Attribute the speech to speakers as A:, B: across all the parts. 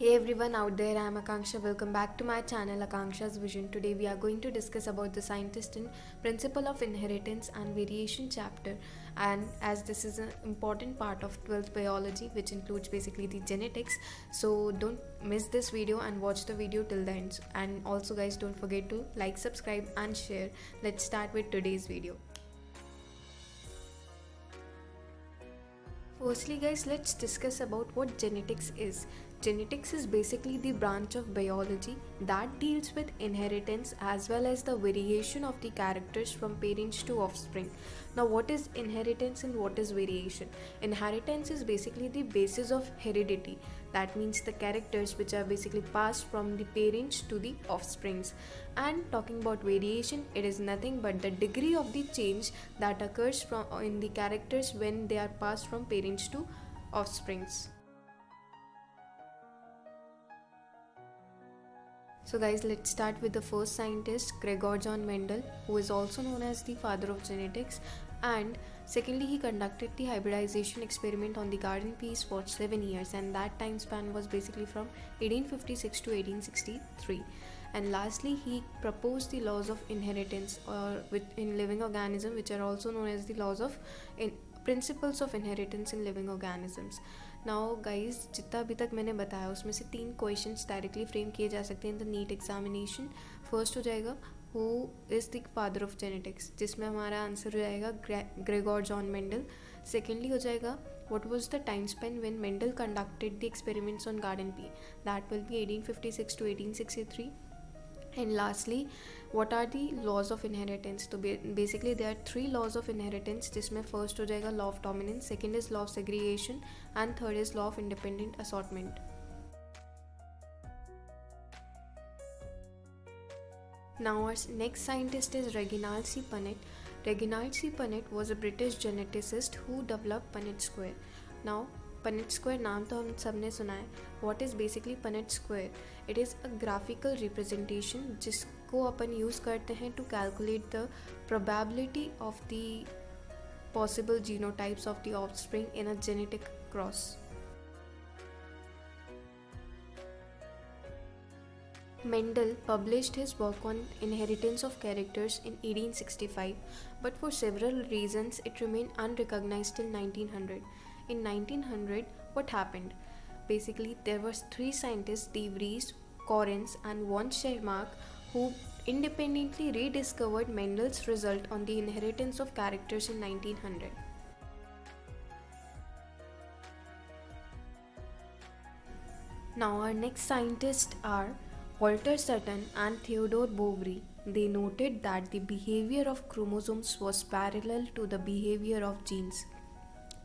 A: Hey everyone out there, I am Akanksha. Welcome back to my channel Akanksha's Vision. Today we are going to discuss about the scientist in Principle of Inheritance and Variation chapter. And as this is an important part of 12th biology, which includes basically the genetics, so don't miss this video and watch the video till the end. And also guys, don't forget to like, subscribe and share. Let's start with today's video. Firstly guys, let's discuss about what genetics is. Genetics is basically the branch of biology that deals with inheritance as well as the variation of the characters from parents to offspring. Now what is inheritance and what is variation? Inheritance is basically the basis of heredity. That means the characters which are basically passed from the parents to the offsprings. And talking about variation, it is nothing but the degree of the change that occurs in the characters when they are passed from parents to offsprings. So guys, let's start with the first scientist, Gregor John Mendel, who is also known as the father of genetics. And secondly, he conducted the hybridization experiment on the garden peas for 7 years, and that time span was basically from 1856 to 1863. And lastly, he proposed the laws of inheritance in living organisms, which are also known as the laws of principles of inheritance in living organisms. Now guys जितना अभी तक मैंने बताया उसमें से 3 questions directly frame किए जा सकते हैं in the NEET examination. First हो जाएगा who is the father of genetics, जिसमें हमारा आंसर हो जाएगा ग्रेगोर जॉन मेंडल. सेकेंडली हो जाएगा what was the time span when Mendel conducted the experiments on garden pea, that will be 1856 to 1863. And lastly, what are the laws of inheritance? So basically there are 3 laws of inheritance, जिसमें first हो जाएगा law of dominance, second is law of segregation and third is law of independent assortment. Now our next scientist is Reginald C. Punnett. Reginald C. Punnett was a British geneticist who developed Punnett square. Now Punnett square नाम तो हम सब ने सुना है. What is basically Punnett square? It is a graphical representation जिसको अपन use करते हैं to calculate the probability of the possible genotypes of the offspring in a genetic cross. Mendel published his work on inheritance of characters in 1865, but for several reasons it remained unrecognized till 1900. In 1900, what happened? Basically, there was 3 scientists, De Vries, Correns and von Schirmack, who independently rediscovered Mendel's result on the inheritance of characters in 1900. Now our next scientists are Walter Sutton and Theodore Boveri. They noted that the behavior of chromosomes was parallel to the behavior of genes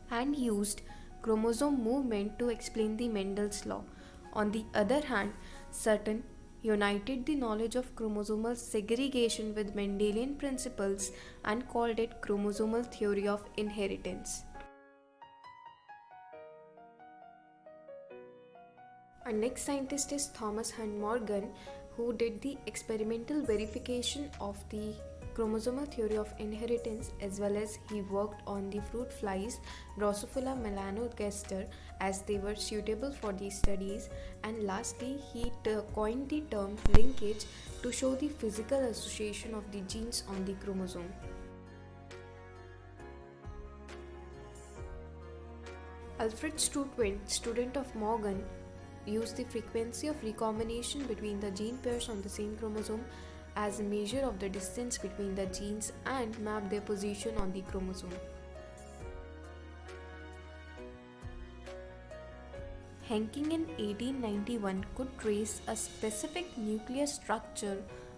A: and used chromosome movement to explain the Mendel's law. On the other hand, Sutton united the knowledge of chromosomal segregation with Mendelian principles and called it chromosomal theory of inheritance. Our next scientist is Thomas Hunt Morgan, who did the experimental verification of the chromosomal theory of inheritance, as well as he worked on the fruit flies Drosophila melanogaster as they were suitable for these studies. And lastly, he coined the term linkage to show the physical association of the genes on the chromosome. Alfred Sturtevant, student of Morgan, used the frequency of recombination between the gene pairs on the same chromosome as a measure of the distance between the genes and mapped their position on the chromosome. Henking in 1891 could trace a specific nuclear structure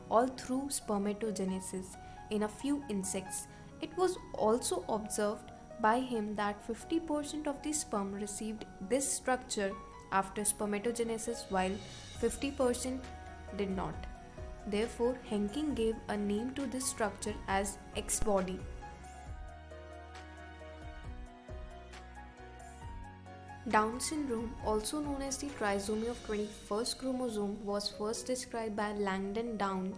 A: all through spermatogenesis in a few insects. It was also observed by him that 50% of the sperm received this structure after spermatogenesis while 50% did not. Therefore, Henking gave a name to this structure as X-body. Down syndrome, also known as the trisomy of 21st chromosome, was first described by Langdon Down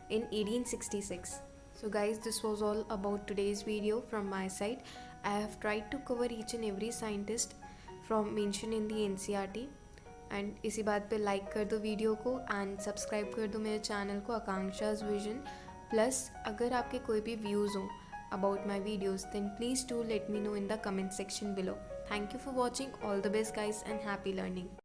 A: in 1866. So guys, this was all about today's video from my side. I have tried to cover each and every scientist from mentioned in the NCERT. And इसी बात पे like कर दो video को and subscribe कर दो मेरे channel को आकांक्षाज विजन। प्लस अगर आपके कोई भी व्यूज़ हों about my videos, then please do let me know in the comment section below. Thank you for watching. All the best guys and happy learning.